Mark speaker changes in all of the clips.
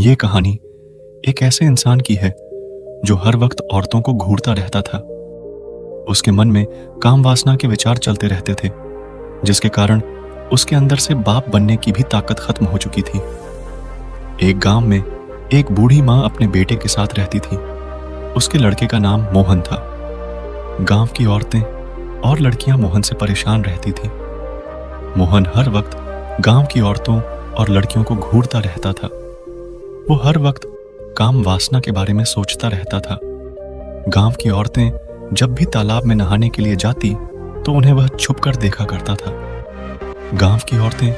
Speaker 1: ये कहानी एक ऐसे इंसान की है जो हर वक्त औरतों को घूरता रहता था। उसके मन में काम वासना के विचार चलते रहते थे, जिसके कारण उसके अंदर से बाप बनने की भी ताकत खत्म हो चुकी थी। एक गांव में एक बूढ़ी माँ अपने बेटे के साथ रहती थी। उसके लड़के का नाम मोहन था। गांव की औरतें और लड़कियां मोहन से परेशान रहती थी। मोहन हर वक्त गांव की औरतों और लड़कियों को घूरता रहता था। वो हर वक्त काम वासना के बारे में सोचता रहता था। गांव की औरतें जब भी तालाब में नहाने के लिए जाती तो उन्हें वह छुप कर देखा करता था। गांव की औरतें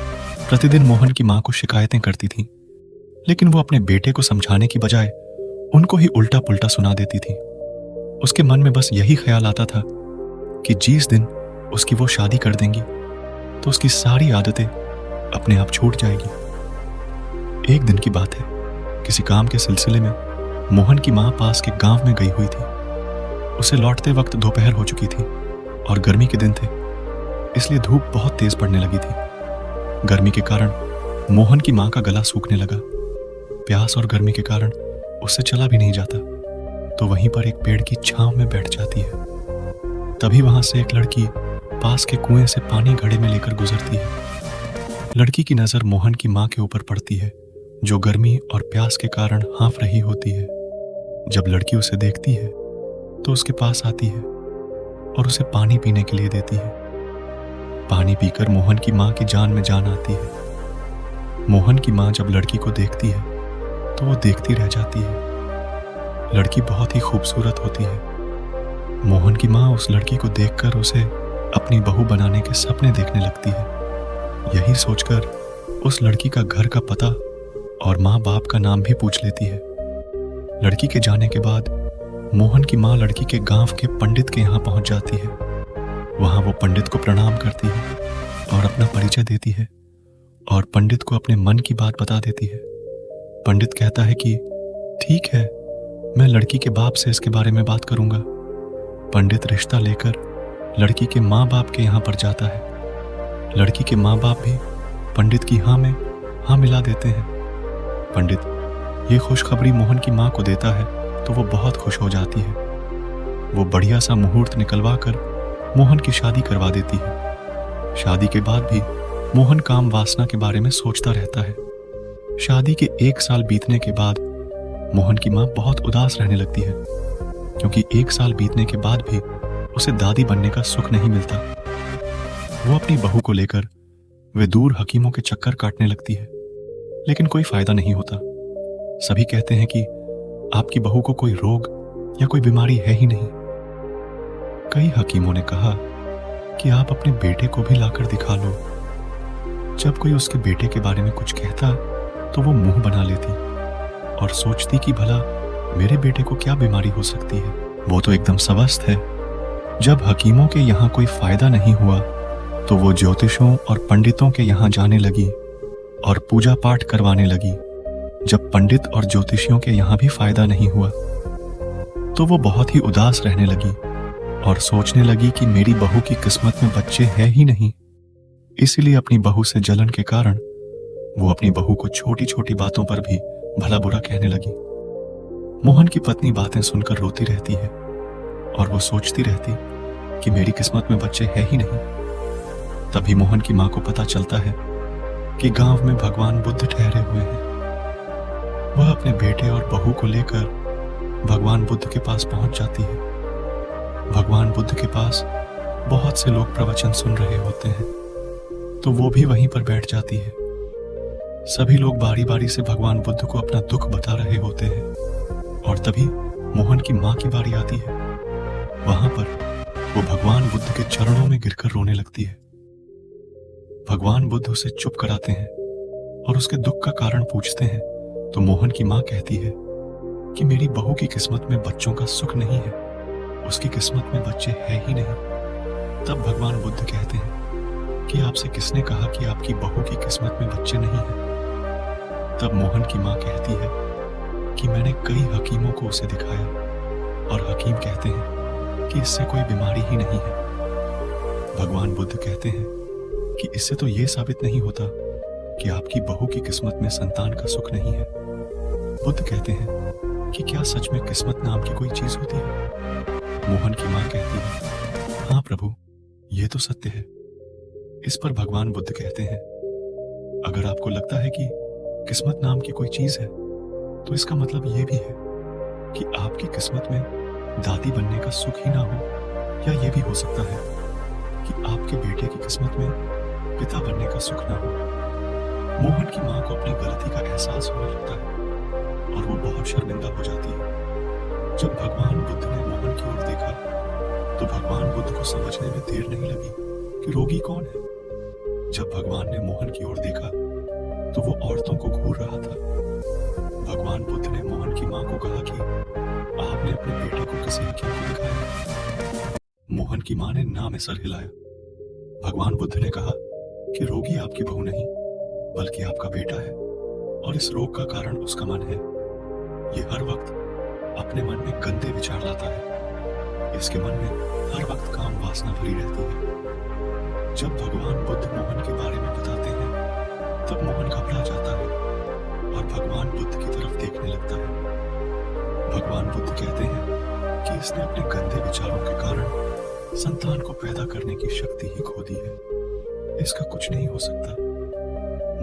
Speaker 1: प्रतिदिन मोहन की मां को शिकायतें करती थीं, लेकिन वो अपने बेटे को समझाने की बजाय उनको ही उल्टा पुल्टा सुना देती थी। उसके मन में बस यही ख्याल आता था कि जिस दिन उसकी वो शादी कर देंगी तो उसकी सारी आदतें अपने आप छूट जाएगी। एक दिन की बात है, किसी काम के सिलसिले में मोहन की मां पास के गांव में गई हुई थी। उसे लौटते वक्त दोपहर हो चुकी थी और गर्मी के दिन थे, इसलिए धूप बहुत तेज पड़ने लगी थी। गर्मी के कारण मोहन की मां का गला सूखने लगा। प्यास और गर्मी के कारण उससे चला भी नहीं जाता, तो वहीं पर एक पेड़ की छांव में बैठ जाती है। तभी वहां से एक लड़की पास के कुएं से पानी घड़े में लेकर गुजरती है। लड़की की नजर मोहन की मां के ऊपर पड़ती है, जो गर्मी और प्यास के कारण हाँफ रही होती है। जब लड़की उसे देखती है तो उसके पास आती है और उसे पानी पीने के लिए देती है। पानी पीकर मोहन की मां की जान में जान आती है। मोहन की मां जब लड़की को देखती है तो वो देखती रह जाती है। लड़की बहुत ही खूबसूरत होती है। मोहन की मां उस लड़की को देखकर उसे अपनी बहू बनाने के सपने देखने लगती है। यही सोचकर उस लड़की का घर का पता और माँ बाप का नाम भी पूछ लेती है। लड़की के जाने के बाद मोहन की माँ लड़की के गांव के पंडित के यहाँ पहुंच जाती है। वहां वो पंडित को प्रणाम करती है और अपना परिचय देती है और पंडित को अपने मन की बात बता देती है। पंडित कहता है कि ठीक है, मैं लड़की के बाप से इसके बारे में बात करूंगा। पंडित रिश्ता लेकर लड़की के माँ बाप के यहाँ पर जाता है। लड़की के माँ बाप भी पंडित की हाँ में हाँ मिला देते हैं। पंडित ये खुशखबरी मोहन की माँ को देता है तो वो बहुत खुश हो जाती है। वो बढ़िया सा मुहूर्त निकलवा कर मोहन की शादी करवा देती है। शादी के बाद भी मोहन काम वासना के बारे में सोचता रहता है। शादी के 1 साल बीतने के बाद मोहन की माँ बहुत उदास रहने लगती है, क्योंकि 1 साल बीतने के बाद भी उसे दादी बनने का सुख नहीं मिलता। वो अपनी बहू को लेकर वे दूर हकीमों के चक्कर काटने लगती है, लेकिन कोई फायदा नहीं होता। सभी कहते हैं कि आपकी बहू को कोई रोग या कोई बीमारी है ही नहीं। कई हकीमों ने कहा कि आप अपने बेटे को भी लाकर दिखा लो। जब कोई उसके बेटे के बारे में कुछ कहता तो वो मुंह बना लेती और सोचती कि भला मेरे बेटे को क्या बीमारी हो सकती है, वो तो एकदम स्वस्थ है। जब हकीमों के यहाँ कोई फायदा नहीं हुआ तो वो ज्योतिषों और पंडितों के यहाँ जाने लगी और पूजा पाठ करवाने लगी। जब पंडित और ज्योतिषियों के यहाँ भी फायदा नहीं हुआ तो वो बहुत ही उदास रहने लगी और सोचने लगी कि मेरी बहू की किस्मत में बच्चे हैं ही नहीं। इसीलिए अपनी बहू से जलन के कारण वो अपनी बहू को छोटी छोटी बातों पर भी भला बुरा कहने लगी। मोहन की पत्नी बातें सुनकर रोती रहती है और वो सोचती रहती कि मेरी किस्मत में बच्चे हैं ही नहीं। तभी मोहन की मां को पता चलता है कि गांव में भगवान बुद्ध ठहरे हुए हैं। वह अपने बेटे और बहू को लेकर भगवान बुद्ध के पास पहुंच जाती है। भगवान बुद्ध के पास बहुत से लोग प्रवचन सुन रहे होते हैं, तो वो भी वहीं पर बैठ जाती है। सभी लोग बारी बारी से भगवान बुद्ध को अपना दुख बता रहे होते हैं और तभी मोहन की मां की बारी आती है। वहां पर वो भगवान बुद्ध के चरणों में गिरकर रोने लगती है। भगवान बुद्ध उसे चुप कराते हैं और उसके दुख का कारण पूछते हैं, तो मोहन की मां कहती है कि मेरी बहू की किस्मत में बच्चों का सुख नहीं है, उसकी किस्मत में बच्चे हैं ही नहीं। तब भगवान बुद्ध कहते हैं कि आपसे किसने कहा कि आपकी बहू की किस्मत में बच्चे नहीं हैं? तब मोहन की मां कहती है कि मैंने कई हकीमों को उसे दिखाया और हकीम कहते हैं कि इससे कोई बीमारी ही नहीं है। भगवान बुद्ध कहते हैं कि इससे तो ये साबित नहीं होता कि आपकी बहू की किस्मत में संतान का सुख नहीं है। बुद्ध कहते हैं कि क्या सच में किस्मत नाम की कोई चीज होती है? मोहन की मां कहती है, हाँ प्रभु, यह तो सत्य है। इस पर भगवान बुद्ध कहते हैं, अगर आपको लगता है कि किस्मत नाम की कोई चीज है, तो इसका मतलब यह भी है कि आपकी किस्मत में दादी बनने का सुख ही ना हो, या यह भी हो सकता है कि आपके बेटे की किस्मत में पिता बनने का सुख ना हो। मोहन की मां को अपनी गलती का एहसास होने लगता है और वो बहुत शर्मिंदा हो जाती है। जब भगवान बुद्ध ने मोहन की ओर देखा तो भगवान बुद्ध को समझने में देर नहीं लगी कि रोगी कौन है। जब भगवान ने मोहन की ओर देखा तो वो औरतों को घूर रहा था। भगवान बुद्ध ने मोहन की मां को कहा कि आपने अपने बेटे को किसी हकीम को दिखाया? मोहन की मां ने ना में सर हिलाया। भगवान बुद्ध ने कहा कि रोगी आपकी बहू नहीं, बल्कि आपका बेटा है, और इस रोग का कारण उसका मन है। ये हर वक्त अपने मन में गंदे विचार लाता है। इसके मन में हर वक्त काम वासना भरी रहती है। जब भगवान बुद्ध मोहन के बारे में बताते हैं, तब मोहन घबरा जाता है और भगवान बुद्ध की तरफ देखने लगता है। भगवान बुद्ध कहते हैं कि इसने अपने गंदे विचारों के कारण संतान को पैदा करने की शक्ति ही खो दी है। इसका कुछ नहीं हो सकता।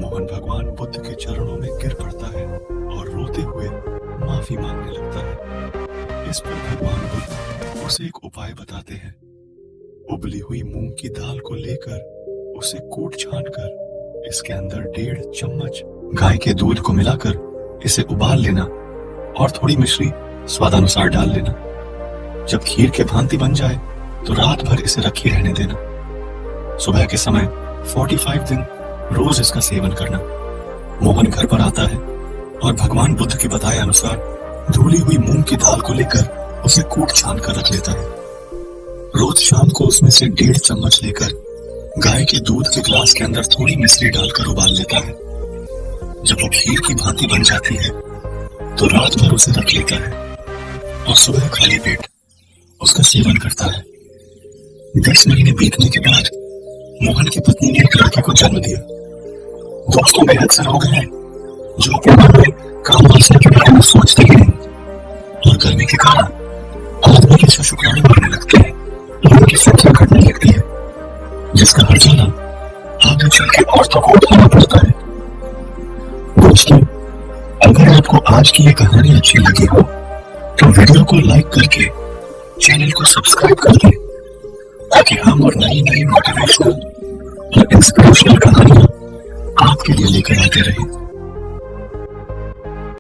Speaker 1: मोहन भगवान बुद्ध के चरणों में गिर पड़ता है और रोते हुए माफी मांगने लगता है। इस पर भगवान बुद्ध उसे एक उपाय बताते हैं। उबली हुई मूंग की दाल को लेकर उसे कूट छानकर इसके अंदर 1.5 चम्मच गाय के दूध को मिलाकर इसे उबाल लेना और थोड़ी मिश्री स्वादानुसार डाल लेना। जब खीर के भांति बन जाए तो रात भर इसे रखी रहने देना। सुबह के समय 45 दिन रोज इसका सेवन करना। मोहन घर पर आता है और भगवान बुद्ध के बताए अनुसार धुली हुई मूंग की दाल को लेकर उसे कूट छान कर रख लेता है। रोज शाम को उसमें से 1.5 चम्मच लेकर गाय के दूध के ग्लास के अंदर थोड़ी मिश्री डालकर उबाल लेता है। जब वो खीर की भांति बन जाती है तो रात भर उसे रख लेता है और सुबह खाली पेट उसका सेवन करता है। 10 महीने बीतने के बाद मोहन की पत्नी ने एक लड़के को जन्म दिया। दोस्तों बेहद से लोग हैं जो अपने मन में काम वासना के बारे में सोचते ही नहीं, और गर्मी के कारण आदमी के शुक्राणु बढ़ने लगते हैं और उनकी संख्या घटने लगती है, जिसका हर्जाना आगे चल के औरतों को उठाना पड़ता है। दोस्तों, अगर आपको आज की ये कहानी अच्छी लगी हो तो वीडियो को लाइक करके चैनल को सब्सक्राइब कर दें, ताकि हम और नई नई मोटिवेशनल और इंस्पिरेशनल कहानियां आपके लिए लेकर आते रहें।